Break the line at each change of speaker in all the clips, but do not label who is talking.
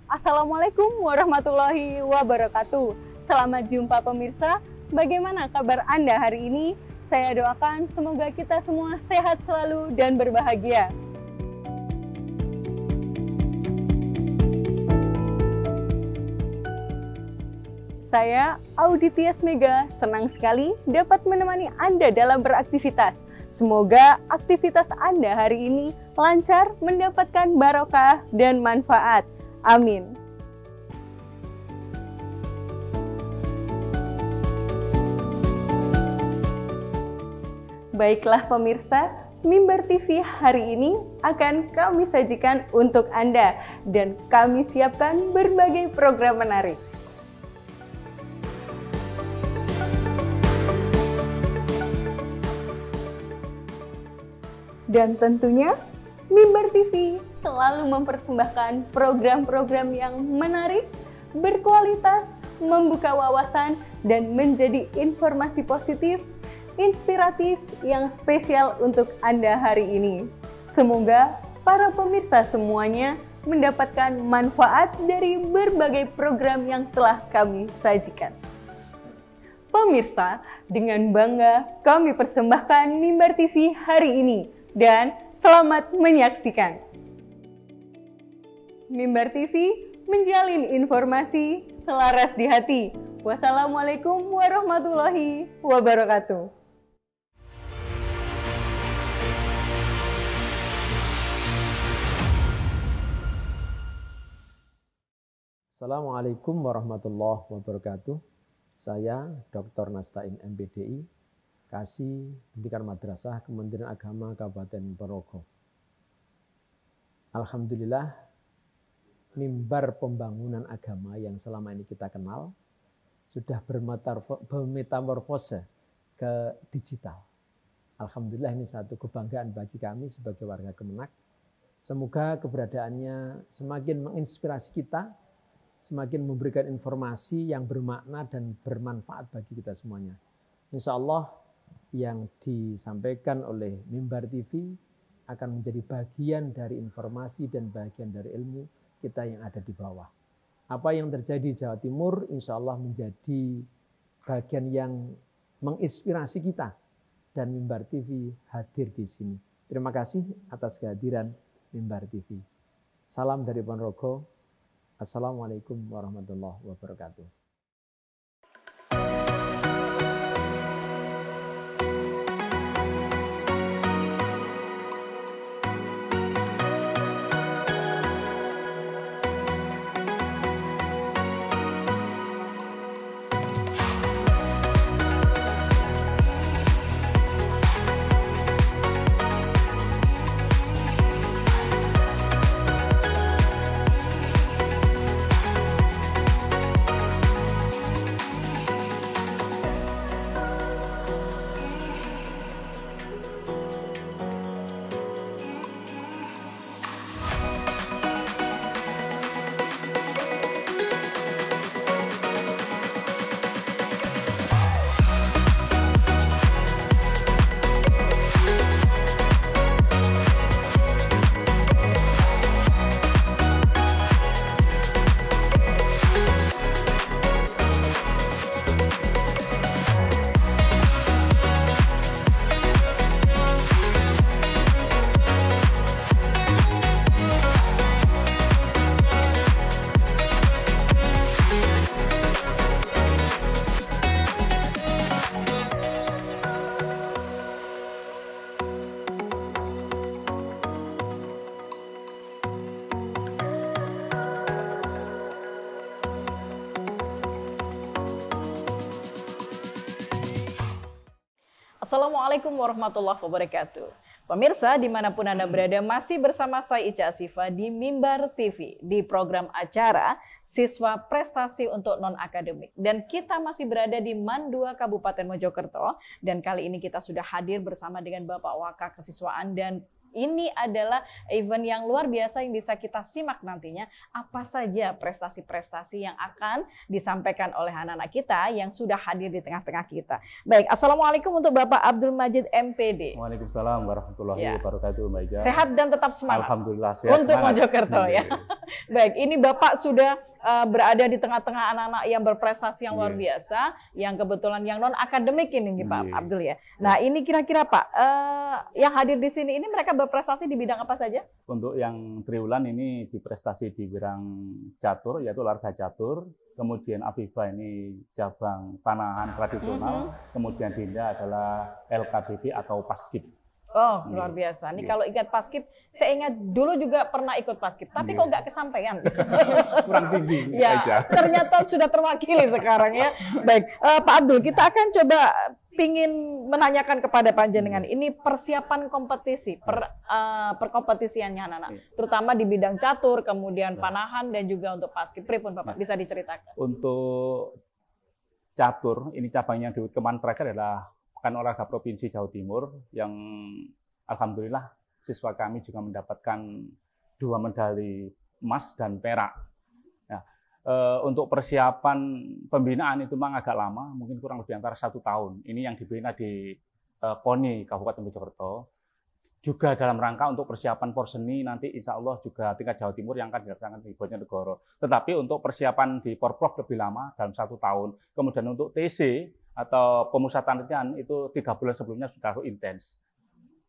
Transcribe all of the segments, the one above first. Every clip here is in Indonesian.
Assalamualaikum warahmatullahi wabarakatuh. Selamat jumpa pemirsa. Bagaimana kabar Anda hari ini? Saya doakan semoga kita semua sehat selalu dan berbahagia. Saya, Audi Tias Mega, senang sekali dapat menemani Anda dalam beraktivitas. Semoga aktivitas Anda hari ini lancar, mendapatkan barokah dan manfaat. Amin. Baiklah pemirsa, Mimbar TV hari ini akan kami sajikan untuk Anda dan kami siapkan berbagai program menarik. Dan tentunya Mimbar TV selalu mempersembahkan program-program yang menarik, berkualitas, membuka wawasan, dan menjadi informasi positif, inspiratif yang spesial untuk Anda hari ini. Semoga para pemirsa semuanya mendapatkan manfaat dari berbagai program yang telah kami sajikan. Pemirsa, dengan bangga kami persembahkan Mimbar TV hari ini. Dan selamat menyaksikan. Mimbar TV menjalin informasi selaras di hati. Wassalamualaikum warahmatullahi wabarakatuh.
Assalamualaikum warahmatullahi wabarakatuh. Saya Dr. Nastain MPDI, Kasih Pendidikan Madrasah Kementerian Agama Kabupaten Ponorogo. Alhamdulillah, mimbar pembangunan agama yang selama ini kita kenal sudah bermetamorfose ke digital. Alhamdulillah, ini satu kebanggaan bagi kami sebagai warga Kemenak. Semoga keberadaannya semakin menginspirasi kita, semakin memberikan informasi yang bermakna dan bermanfaat bagi kita semuanya. Insya Allah, yang disampaikan oleh Mimbar TV akan menjadi bagian dari informasi dan bagian dari ilmu kita yang ada di bawah. Apa yang terjadi di Jawa Timur insya Allah menjadi bagian yang menginspirasi kita dan Mimbar TV hadir di sini. Terima kasih atas kehadiran Mimbar TV. Salam dari Ponorogo. Assalamualaikum warahmatullahi wabarakatuh.
Assalamualaikum warahmatullahi wabarakatuh. Pemirsa dimanapun Anda berada, masih bersama saya Ica Asifa di Mimbar TV di program acara Siswa Prestasi untuk Non-Akademik. Dan kita masih berada di Mandua Kabupaten Mojokerto dan kali ini kita sudah hadir bersama dengan Bapak Wakakesiswaan dan Ini adalah event yang luar biasa yang bisa kita simak nantinya. Apa saja prestasi-prestasi yang akan disampaikan oleh anak-anak kita yang sudah hadir di tengah-tengah kita. Baik, Assalamualaikum untuk Bapak Abdul Majid MPD.
Waalaikumsalam warahmatullahi wabarakatuh, Mbak Ija.
Sehat dan tetap semangat.
Alhamdulillah sehat.
Untuk Mojokerto ya. Baik, ini Bapak sudah berada di tengah-tengah anak-anak yang berprestasi yang luar biasa, yang kebetulan yang non akademik ini Pak Abdul ya. Nah ini kira-kira Pak, yang hadir di sini ini mereka berprestasi di bidang apa saja?
Untuk yang triwulan ini berprestasi di bidang catur, yaitu olahraga catur. Kemudian Afifah ini cabang panahan tradisional. Kemudian Dinda adalah LKBB atau Paskib.
Oh, luar biasa. Ini kalau ingat Paskib, saya ingat dulu juga pernah ikut Paskib, tapi kok nggak kesampaian.
Kurang tinggi.
Ya, ternyata sudah terwakili sekarang ya. Baik, Pak Abdul, kita akan coba pingin menanyakan kepada panjenengan ini persiapan kompetisi, perkompetisiannya anak-anak, terutama di bidang catur, kemudian panahan dan juga untuk Paskib. Pripun Bapak bisa diceritakan?
Untuk catur, ini cabangnya di kemarin terakhir adalah Pekan Olahraga Provinsi Jawa Timur yang alhamdulillah siswa kami juga mendapatkan 2 medali emas dan perak. Nah, untuk persiapan pembinaan itu memang agak lama, mungkin kurang lebih antara 1 tahun. Ini yang dibina di KONI Kabupaten Mojokerto. Juga dalam rangka untuk persiapan Porseni nanti insya Allah juga tingkat Jawa Timur yang akan dilaksanakan di Bojonegoro. Tetapi untuk persiapan di Porprov lebih lama dalam 1 tahun. Kemudian untuk TC atau pemusatan latihan itu 3 bulan sebelumnya sudah intens.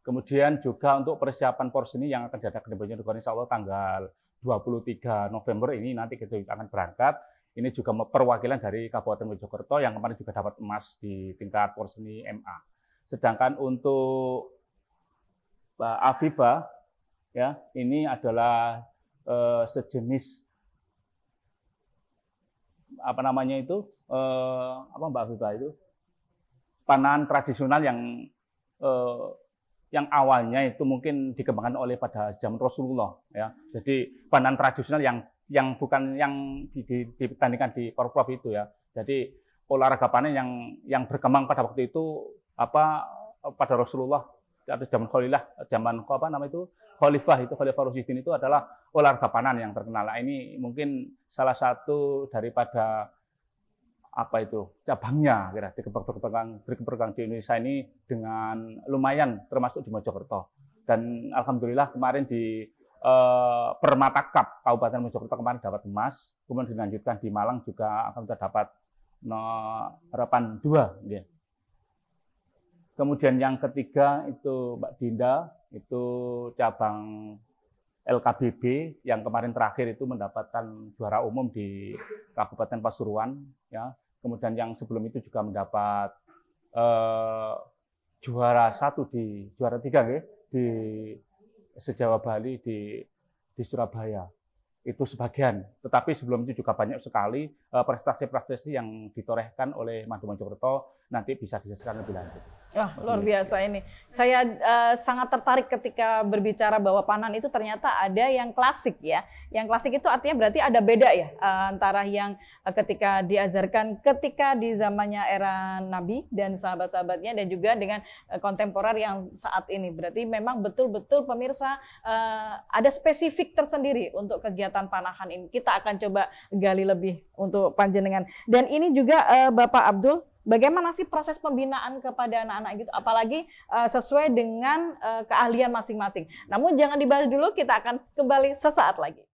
Kemudian juga untuk persiapan Porseni yang akan diadakan di Bojonegoro insya Allah tanggal 23 November ini nanti kita akan berangkat. Ini juga perwakilan dari Kabupaten Mojokerto yang kemarin juga dapat emas di tingkat Porseni MA. Sedangkan untuk Afifah ya ini adalah sejenis apa namanya itu apa Mbak Afifah itu panahan tradisional yang awalnya itu mungkin dikembangkan oleh pada zaman Rasulullah ya. Jadi panahan tradisional yang bukan yang ditandingkan di Porprov itu ya. Jadi olahraga panah yang berkembang pada waktu itu pada Rasulullah atau zaman Khalifah Rasyidin itu adalah olahraga panahan yang terkenal. Nah, ini mungkin salah satu daripada cabangnya berkembang di Indonesia ini dengan lumayan termasuk di Mojokerto. Dan alhamdulillah kemarin di Permata Cup Kabupaten Mojokerto kemarin dapat emas, kemudian dilanjutkan di Malang juga akan dapat harapan 2 ya. Kemudian yang ketiga itu Mbak Dinda, itu cabang LKBB yang kemarin terakhir itu mendapatkan juara umum di Kabupaten Pasuruan. Ya. Kemudian yang sebelum itu juga mendapat juara 3 ya, di se-Jawa Bali di Surabaya. Itu sebagian, tetapi sebelum itu juga banyak sekali prestasi-prestasi yang ditorehkan oleh Madu Mojokerto, nanti bisa dijelaskan lebih lanjut.
Luar biasa ini. Saya sangat tertarik ketika berbicara bahwa panahan itu ternyata ada yang klasik ya. Yang klasik itu artinya berarti ada beda ya antara yang ketika diajarkan ketika di zamannya era Nabi dan sahabat-sahabatnya dan juga dengan kontemporer yang saat ini. Berarti memang betul-betul pemirsa ada spesifik tersendiri untuk kegiatan panahan ini. Kita akan coba gali lebih untuk panjenengan. Dan ini juga Bapak Abdul, bagaimana sih proses pembinaan kepada anak-anak gitu, apalagi sesuai dengan keahlian masing-masing. Namun jangan dibahas dulu, kita akan kembali sesaat lagi.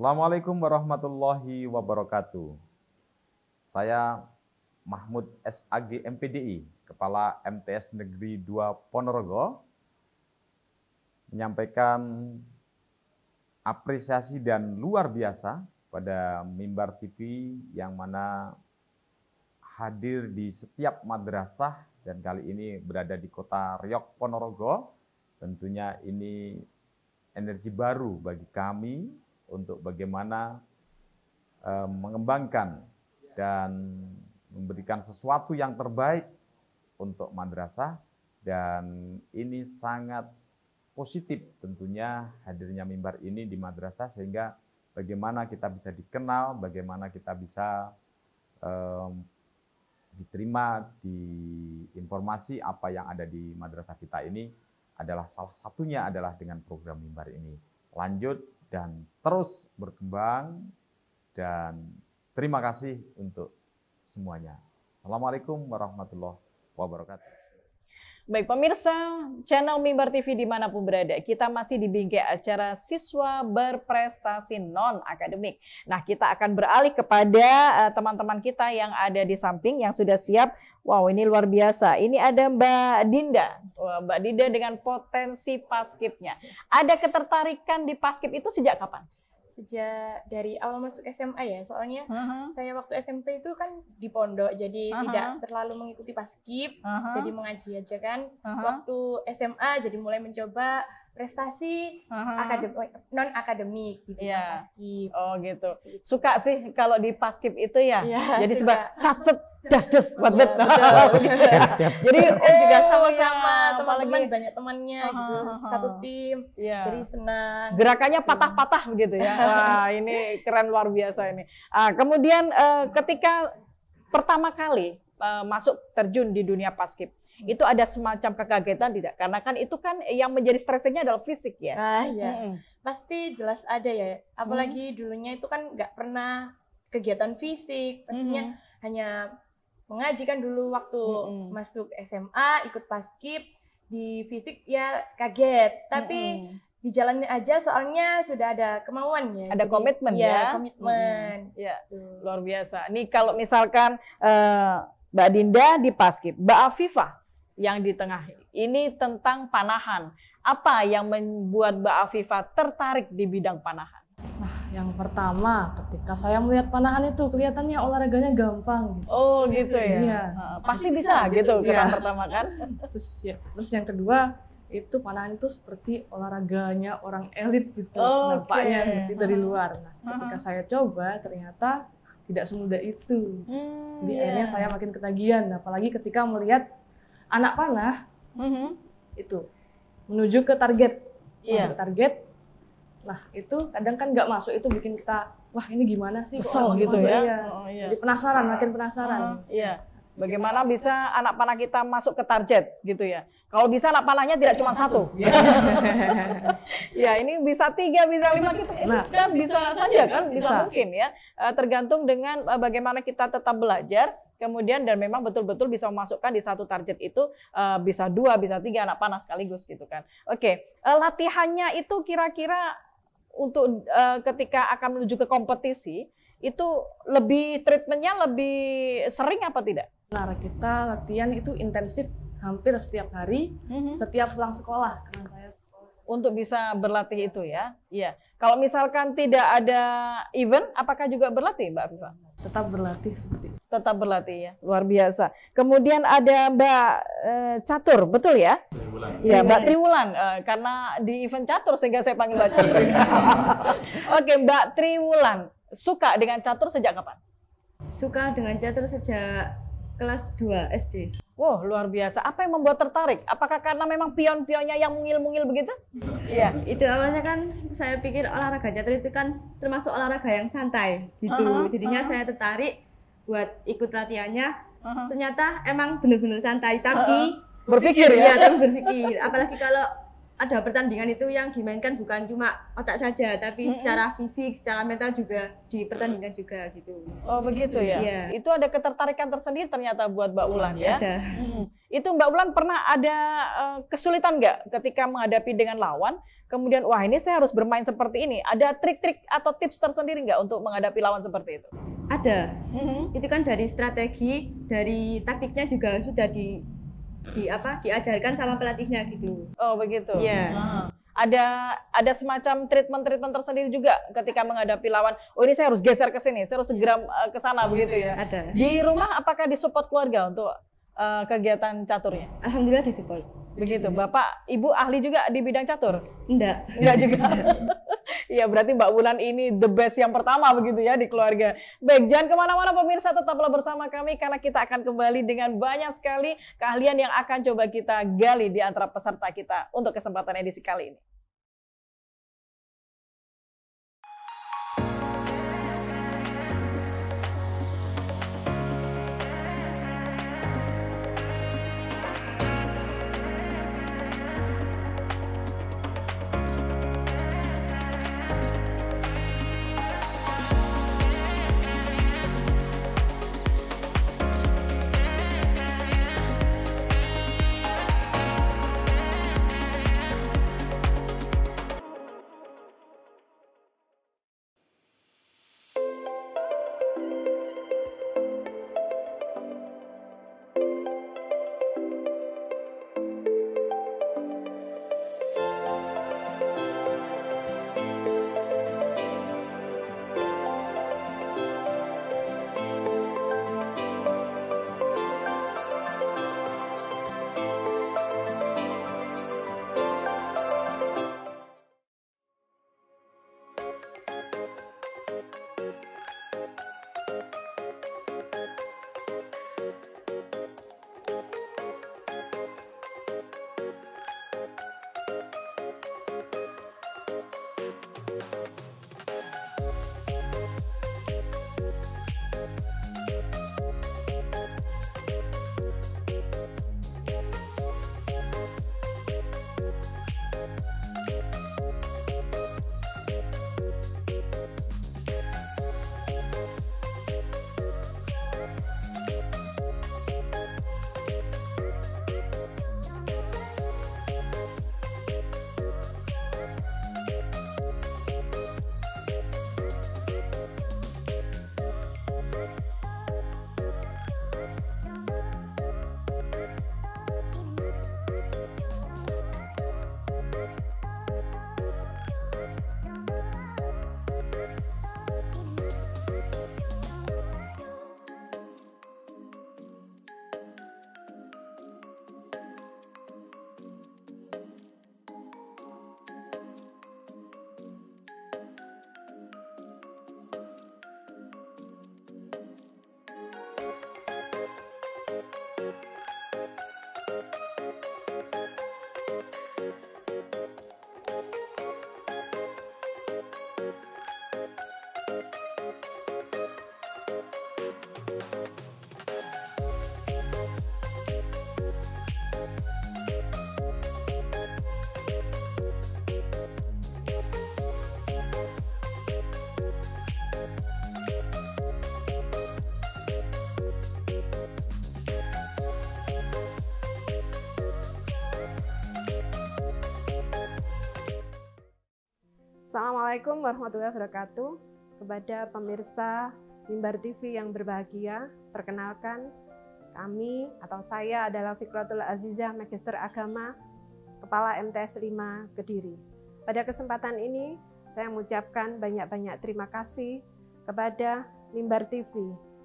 Assalamualaikum warahmatullahi wabarakatuh. Saya Mahmud SAG MPDI, Kepala MTS Negeri 2 Ponorogo, menyampaikan apresiasi dan luar biasa pada Mimbar TV yang mana hadir di setiap madrasah dan kali ini berada di kota Riok Ponorogo. Tentunya ini energi baru bagi kami untuk bagaimana mengembangkan dan memberikan sesuatu yang terbaik untuk madrasah, dan ini sangat positif tentunya hadirnya mimbar ini di madrasah, sehingga bagaimana kita bisa dikenal, bagaimana kita bisa diterima di informasi apa yang ada di madrasah kita ini adalah salah satunya adalah dengan program mimbar ini. Lanjut dan terus berkembang, dan terima kasih untuk semuanya. Assalamualaikum warahmatullahi wabarakatuh.
Baik pemirsa, channel Mimbar TV dimanapun berada, kita masih di bingkai acara siswa berprestasi non-akademik. Nah, kita akan beralih kepada teman-teman kita yang ada di samping, yang sudah siap. Wow, ini luar biasa. Ini ada Mbak Dinda. Wah, Mbak Dinda dengan potensi paskibnya. Ada ketertarikan di paskib itu sejak kapan?
Sejak dari awal masuk SMA ya, soalnya saya waktu SMP itu kan di pondok, jadi tidak terlalu mengikuti paskib, jadi mengaji aja kan. Waktu SMA jadi mulai mencoba prestasi non akademik di paskib.
Oh gitu. Suka sih kalau di paskib itu ya. Jadi
suka.
set das buat
Jadi juga sama-sama teman-teman, banyak temannya gitu, satu tim. Jadi senang.
Gerakannya patah-patah begitu ya. Wah, ini keren luar biasa ini. Kemudian ketika pertama kali masuk terjun di dunia paskib, itu ada semacam kekagetan tidak? Karena kan itu kan yang menjadi stresnya adalah fisik ya.
Pasti jelas ada ya. Apalagi dulunya itu kan nggak pernah kegiatan fisik, pastinya hanya mengaji kan dulu waktu masuk SMA, ikut paskib, di fisik ya kaget. Tapi dijalanin aja soalnya sudah ada kemauan ya.
Ada komitmen ya.
Komitmen.
Luar biasa. Nih kalau misalkan Mbak Dinda di paskib, Mbak Afifah yang di tengah ini tentang panahan. Apa yang membuat Mbak Afifah tertarik di bidang panahan?
Nah, yang pertama ketika saya melihat panahan itu kelihatannya olahraganya gampang.
Oh gitu ya.
Iya.
Pasti bisa gitu keran pertama kan.
Terus yang kedua itu panahan itu seperti olahraganya orang elit gitu nampaknya gitu dari luar. Nah, ketika saya coba ternyata tidak semudah itu. Jadi akhirnya saya makin ketagihan, apalagi ketika melihat anak panah itu menuju ke target, masuk ke target. Nah itu kadang kan nggak masuk, itu bikin kita wah ini gimana sih
kesel gitu ya.
Jadi penasaran, makin penasaran.
Bagaimana bisa anak panah kita masuk ke target gitu ya? Kalau bisa anak panahnya tidak cuma satu. Ya ini bisa 3, bisa 5 kita kan bisa saja kan, bisa mungkin ya. Tergantung dengan bagaimana kita tetap belajar. Kemudian dan memang betul-betul bisa memasukkan di satu target itu bisa 2, bisa 3 anak panah sekaligus gitu kan. Oke, latihannya itu kira-kira untuk ketika akan menuju ke kompetisi itu lebih treatmentnya lebih sering apa tidak?
Nah, kita latihan itu intensif hampir setiap hari, setiap pulang sekolah karena saya
untuk bisa berlatih itu ya. Iya. Kalau misalkan tidak ada event, apakah juga berlatih, Mbak Afifah?
Tetap berlatih seperti itu.
Tetap berlatih ya, luar biasa. Kemudian ada Mbak Catur, betul ya? Triwulan. Iya, Mbak Triwulan. Karena di event catur sehingga saya panggil Mbak Catur. Oke, Mbak Triwulan. Suka dengan catur sejak kapan?
Suka dengan catur sejak kelas 2 SD.
Wow, luar biasa. Apa yang membuat tertarik? Apakah karena memang pion-pionnya yang mungil-mungil begitu?
Iya. Itu awalnya kan saya pikir olahraga catur itu kan termasuk olahraga yang santai gitu. Jadinya saya tertarik buat ikut latihannya. Ternyata emang benar-benar santai, tapi
berpikir ya?
Iya, tapi berpikir. Apalagi kalau ada pertandingan itu yang dimainkan bukan cuma otak saja, tapi secara fisik, secara mental juga dipertandingkan juga gitu.
Oh begitu ya?
Iya.
Itu ada ketertarikan tersendiri ternyata buat Mbak Ulan ya?
Ada.
Itu Mbak Ulan pernah ada kesulitan nggak ketika menghadapi dengan lawan, kemudian wah ini saya harus bermain seperti ini. Ada trik-trik atau tips tersendiri nggak untuk menghadapi lawan seperti itu?
Ada. Itu kan dari strategi, dari taktiknya juga sudah diajarkan sama pelatihnya gitu.
Oh begitu.
Iya.
Ada semacam treatment tersendiri juga ketika menghadapi lawan. Oh ini saya harus geser ke sini, saya harus segera ke sana begitu ya.
Ada.
Di rumah apakah disupport keluarga untuk kegiatan caturnya?
Alhamdulillah disupport.
Begitu. Bapak, Ibu ahli juga di bidang catur?
Enggak.
Enggak juga. Iya berarti Mbak Ulan ini the best yang pertama begitu ya di keluarga. Baik, jangan kemana-mana pemirsa, tetaplah bersama kami karena kita akan kembali dengan banyak sekali keahlian yang akan coba kita gali di antara peserta kita untuk kesempatan edisi kali ini.
Assalamualaikum warahmatullahi wabarakatuh. Kepada pemirsa Mimbar TV yang berbahagia, perkenalkan kami atau saya adalah Fikratul Azizah, Magister Agama, Kepala MTS 5 Kediri. Pada kesempatan ini saya mengucapkan banyak-banyak terima kasih kepada Mimbar TV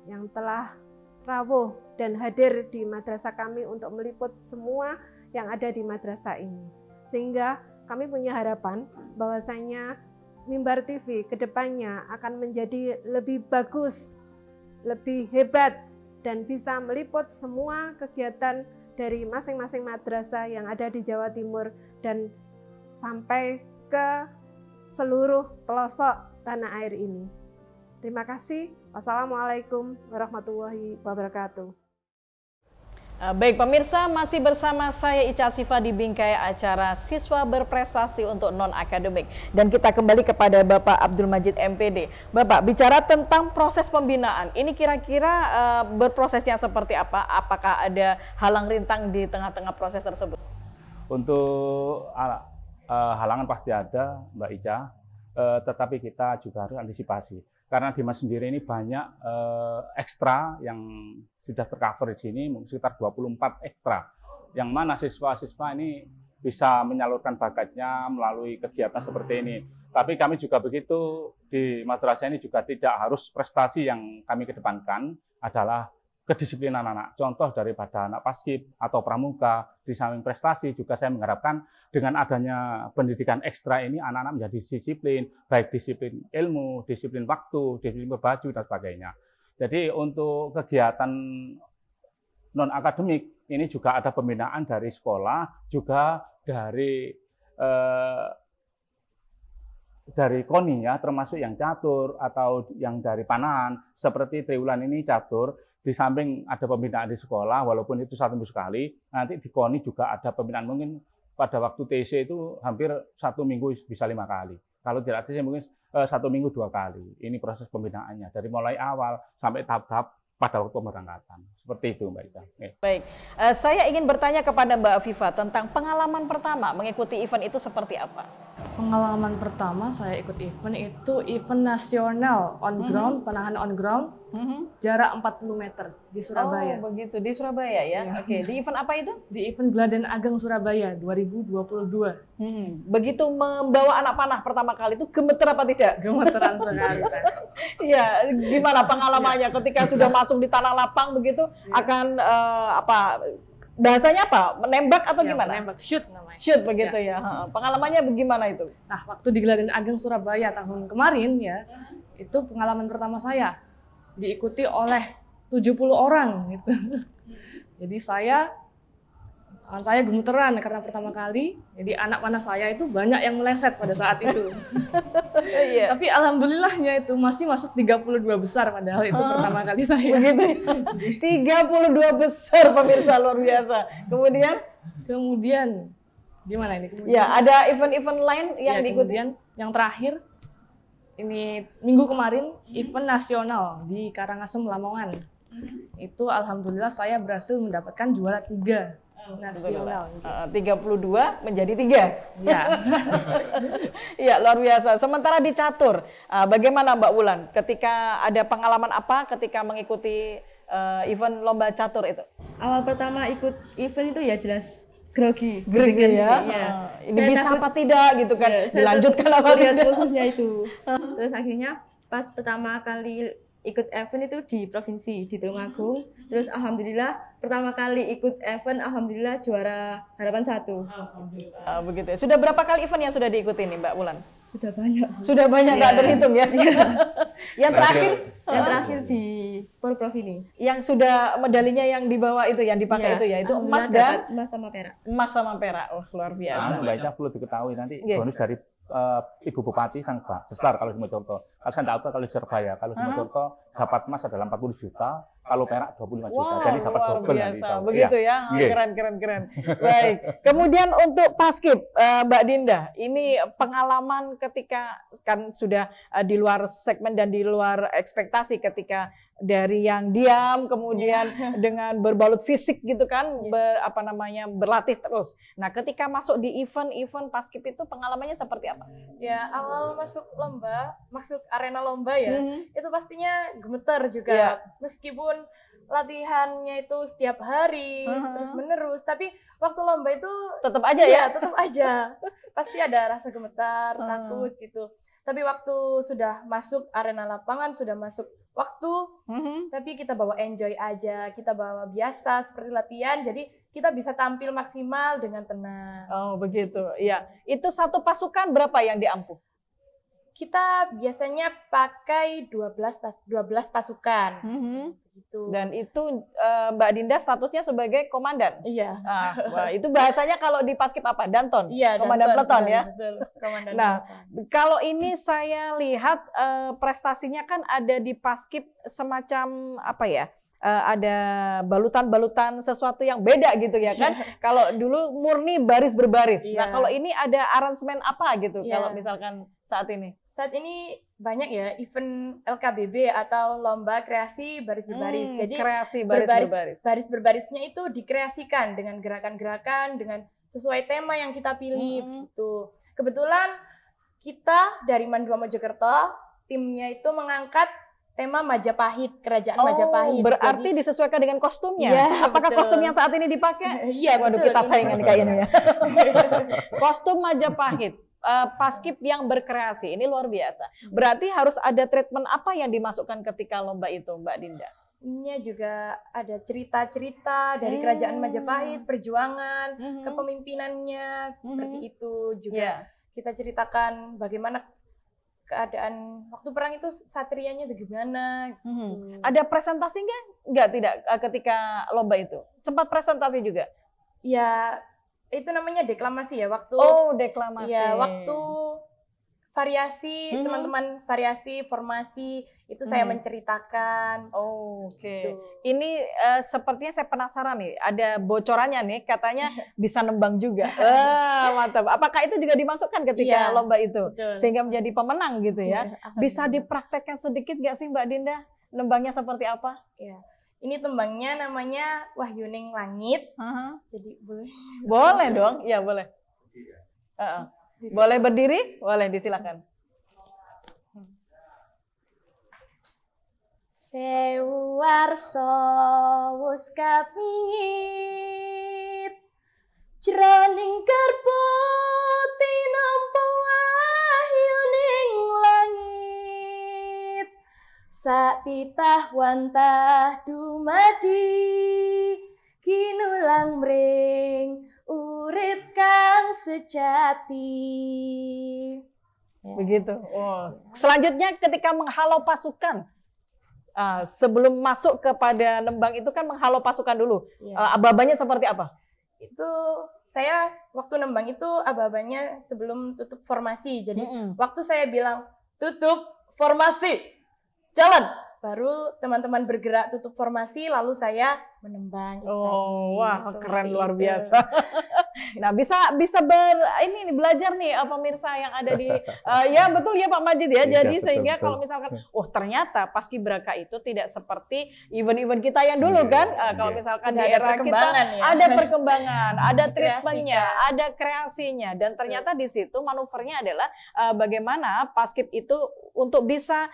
yang telah rawuh dan hadir di madrasah kami untuk meliput semua yang ada di madrasah ini. Sehingga kami punya harapan bahwasanya Mimbar TV kedepannya akan menjadi lebih bagus, lebih hebat, dan bisa meliput semua kegiatan dari masing-masing madrasah yang ada di Jawa Timur dan sampai ke seluruh pelosok tanah air ini. Terima kasih. Wassalamualaikum warahmatullahi wabarakatuh.
Baik pemirsa, masih bersama saya Ica Asifa di bingkai acara Siswa Berprestasi untuk Non-Akademik. Dan kita kembali kepada Bapak Abdul Majid MPD. Bapak, bicara tentang proses pembinaan, ini kira-kira berprosesnya seperti apa? Apakah ada halang rintang di tengah-tengah proses tersebut?
Untuk halangan pasti ada, Mbak Ica, tetapi kita juga harus antisipasi. Karena Dimas sendiri ini banyak ekstra yang sudah tercover di sini, sekitar 24 ekstra, yang mana siswa-siswa ini bisa menyalurkan bakatnya melalui kegiatan seperti ini. Tapi kami juga begitu, di madrasah ini juga tidak harus prestasi yang kami kedepankan, adalah kedisiplinan anak. Contoh daripada anak paskib atau pramuka, di samping prestasi juga saya mengharapkan dengan adanya pendidikan ekstra ini anak-anak menjadi disiplin, baik disiplin ilmu, disiplin waktu, disiplin berbaju, dan sebagainya. Jadi untuk kegiatan non-akademik ini juga ada pembinaan dari sekolah, juga dari KONI ya, termasuk yang catur atau yang dari panahan. Seperti Triwulan ini catur, di samping ada pembinaan di sekolah, walaupun itu 1 minggu sekali, nanti di KONI juga ada pembinaan, mungkin pada waktu TC itu hampir 1 minggu bisa 5 kali. Kalau tidak TC mungkin 1 minggu 2 kali. Ini proses pembinaannya dari mulai awal sampai tahap-tahap pada waktu pemberangkatan. Seperti itu, Mbak Ica.
Baik, saya ingin bertanya kepada Mbak Afifah tentang pengalaman pertama mengikuti event itu seperti apa?
Pengalaman pertama saya ikut event itu event nasional on ground, panahan on ground, jarak 40 meter di Surabaya.
Oh, begitu, di Surabaya ya?
Iya.
Oke, di event apa itu?
Di event Geladan Ageng Surabaya 2022.
Begitu membawa anak panah pertama kali itu gemeter apa tidak?
Gemeteran sekali.
Iya, gimana pengalamannya ketika sudah masuk di tanah lapang begitu akan bahasanya apa? Menembak atau gimana?
Menembak, shoot namanya.
Shoot begitu ya. Pengalamannya bagaimana itu?
Nah, waktu di Geladan Ageng Surabaya tahun kemarin ya, itu pengalaman pertama saya. Diikuti oleh 70 orang gitu. Jadi tangan saya gemeteran karena pertama kali. Jadi anak panah saya itu banyak yang meleset pada saat itu. Tapi alhamdulillahnya itu masih masuk 32 besar, padahal itu pertama kali saya.
Begitu ya? 32 besar pemirsa, luar biasa. Kemudian
gimana ini?
Ya, ada event-event lain yang diikuti?
Kemudian yang terakhir, ini minggu kemarin event nasional di Karangasem, Lamongan. Itu alhamdulillah saya berhasil mendapatkan juara 3 nasional.
32 menjadi 3.
Ya.
Ya, luar biasa. Sementara di catur, bagaimana Mbak Wulan ketika ada pengalaman apa ketika mengikuti event lomba catur itu?
Awal pertama ikut event itu ya jelas grogi
ya. Ini saya bisa takut, apa tidak gitu kan, ya, dilanjutkan apa tidak
khususnya itu. Terus akhirnya pas pertama kali ikut event itu di provinsi di Tulungagung, terus alhamdulillah pertama kali ikut event alhamdulillah juara harapan 1.
Begitu ya. Sudah berapa kali event yang sudah diikuti nih Mbak Wulan?
Sudah banyak.
Sudah banyak, nggak terhitung ya. Yang terakhir
di Porprov ini.
Yang sudah medalinya yang dibawa itu, yang dipakai itu ya, itu emas dan
emas sama perak.
Emas sama perak, luar biasa.
Mbak Ica perlu diketahui nanti bonus dari Ibu Bupati sang besar kalau di Mojokerto. Kalau saya tidak tahu kalau di Surabaya, kalau di Mojokerto dapat emas adalah 40 juta, kalau perak 25 juta. Jadi dapat double nanti.
Begitu ya. Keren. Baik. Kemudian untuk paskib, Mbak Dinda, ini pengalaman ketika kan sudah di luar segmen dan di luar ekspektasi ketika dari yang diam kemudian dengan berbalut fisik gitu kan, berlatih terus. Nah, ketika masuk di event paskib itu pengalamannya seperti apa?
Ya, awal masuk arena lomba ya, itu pastinya gemeter juga. Meskipun latihannya itu setiap hari terus menerus, tapi waktu lomba itu
tetap aja ya,
tetap aja pasti ada rasa gemetar, takut gitu. Tapi waktu sudah masuk arena lapangan, sudah masuk waktu, tapi kita bawa enjoy aja, kita bawa biasa seperti latihan, jadi kita bisa tampil maksimal dengan tenang.
Oh begitu, iya. Itu satu pasukan berapa yang diampuh?
Kita biasanya pakai 12 pasukan. Gitu.
Dan itu Mbak Dinda statusnya sebagai komandan?
Iya.
Wah, itu bahasanya kalau di paskib apa? Danton?
Iya,
komandan peleton ya?
Betul, komandan
peleton. Kalau ini saya lihat prestasinya kan ada di paskib semacam apa ya? ada balutan-balutan sesuatu yang beda gitu ya kan. Kalau dulu murni baris berbaris. Nah, kalau ini ada aransemen apa gitu kalau misalkan saat ini?
Saat ini banyak ya event LKBB atau lomba kreasi baris berbaris. Jadi
kreasi baris-berbaris.
Baris berbarisnya itu dikreasikan dengan gerakan-gerakan dengan sesuai tema yang kita pilih gitu. Kebetulan kita dari Mandua Mojokerto timnya itu mengangkat tema Majapahit, kerajaan Majapahit.
Berarti jadi, disesuaikan dengan kostumnya. Ya, apakah kostum yang saat ini dipakai?
Iya,
waduh, kita saingan kayaknya ya. Kostum Majapahit, paskib yang berkreasi, ini luar biasa. Berarti harus ada treatment apa yang dimasukkan ketika lomba itu, Mbak Dinda?
Ini juga ada cerita-cerita dari kerajaan Majapahit, perjuangan, kepemimpinannya, seperti itu juga. Kita ceritakan bagaimana keadaan waktu perang itu satrianya bagaimana.
Ada presentasi nggak tidak ketika lomba itu? Sempat presentasi juga?
Ya, itu namanya deklamasi ya. Waktu
deklamasi.
Ya, waktu variasi, teman-teman variasi, formasi, itu saya menceritakan.
Oke. Ini sepertinya saya penasaran nih, ada bocorannya nih, katanya bisa nembang juga. Mantap. Apakah itu juga dimasukkan ketika lomba itu?
Betul.
Sehingga menjadi pemenang gitu ya? Bisa dipraktekkan sedikit nggak sih Mbak Dinda? Nembangnya seperti apa?
Ya. Ini tembangnya namanya Wahyuning Langit. Jadi boleh?
Boleh dong, ya boleh. Boleh berdiri? Boleh, disilakan.
Sewu warsa wus kapingit jroning garpa tinampa wahyuning langit sak titah wantah dumadi kinulang mring urip kang sejati.
Begitu. Selanjutnya ketika menghalau pasukan, sebelum masuk kepada nembang itu kan menghalau pasukan dulu. Aba-abanya seperti apa?
Itu saya waktu nembang itu aba-abanya sebelum tutup formasi. Jadi waktu saya bilang tutup formasi, jalan, baru teman-teman bergerak tutup formasi, lalu saya menembang.
Wah, keren, luar biasa. Nah, bisa belajar nih pemirsa yang ada di ya betul ya Pak Majid ya. Jadi betul, sehingga kalau misalkan ternyata Paskibraka itu tidak seperti event-event kita yang dulu kan. Kalau misalkan di era kita ada perkembangan, ada treatmentnya, ada kreasinya, dan ternyata di situ manuvernya adalah bagaimana Paskib itu untuk bisa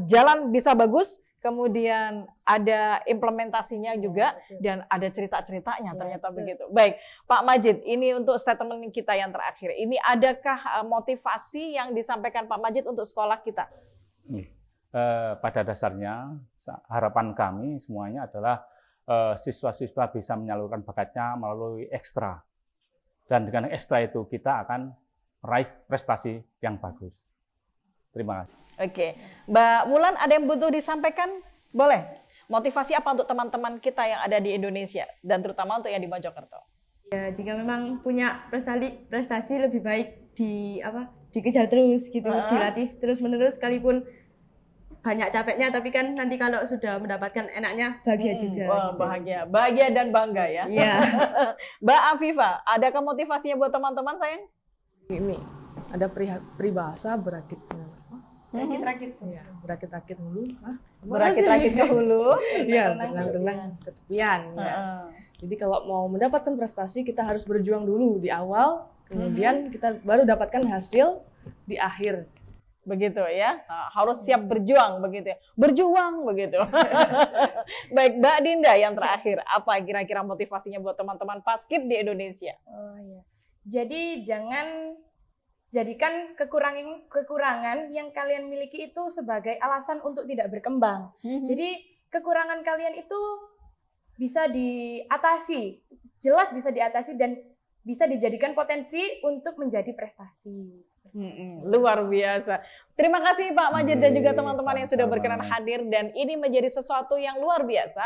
jalan bisa bagus. Kemudian ada implementasinya juga dan ada cerita-ceritanya ternyata begitu. Baik, Pak Majid, ini untuk statement kita yang terakhir. Ini adakah motivasi yang disampaikan Pak Majid untuk sekolah kita?
Pada dasarnya harapan kami semuanya adalah siswa-siswa bisa menyalurkan bakatnya melalui ekstra. Dan dengan ekstra itu kita akan meraih prestasi yang bagus. Terima kasih.
Oke, Mbak Mulan ada yang butuh disampaikan? Boleh. Motivasi apa untuk teman-teman kita yang ada di Indonesia dan terutama untuk yang di Mojokerto?
Ya, jika memang punya prestasi lebih baik dikejar terus gitu, dilatih terus-menerus sekalipun banyak capeknya, tapi kan nanti kalau sudah mendapatkan enaknya bahagia juga.
Wah, bahagia dan bangga ya.
Iya.
Mbak Afifah, adakah motivasinya buat teman-teman sayang?
Ini ada peribahasa berakit.
Berakit-rakit.
Iya, berakit-rakit hulu.
Berakit-rakit ke hulu.
Iya, tenang-tenang ke tepian. Ya. Jadi kalau mau mendapatkan prestasi kita harus berjuang dulu di awal, kemudian kita baru dapatkan hasil di akhir.
Begitu ya, harus siap berjuang begitu ya. Berjuang begitu. Baik, Mbak Dinda yang terakhir, apa kira-kira motivasinya buat teman-teman Paskib di Indonesia?
Jadi jangan jadikan kekurangan yang kalian miliki itu sebagai alasan untuk tidak berkembang. Jadi kekurangan kalian itu bisa diatasi, jelas bisa diatasi dan bisa dijadikan potensi untuk menjadi prestasi.
Luar biasa. Terima kasih Pak Majid dan juga teman-teman yang sudah berkenan hadir, dan ini menjadi sesuatu yang luar biasa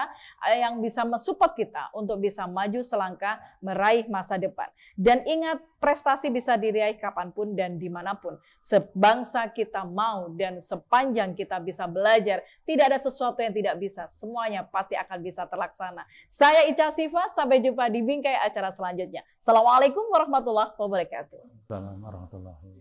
yang bisa mensupport kita untuk bisa maju selangkah meraih masa depan. Dan ingat, prestasi bisa diraih kapanpun dan dimanapun. Sebangsa kita mau dan sepanjang kita bisa belajar, tidak ada sesuatu yang tidak bisa. Semuanya pasti akan bisa terlaksana. Saya Ica Sifa, sampai jumpa di bingkai acara selanjutnya. Assalamualaikum warahmatullahi wabarakatuh.
Assalamualaikum warahmatullahi wabarakatuh.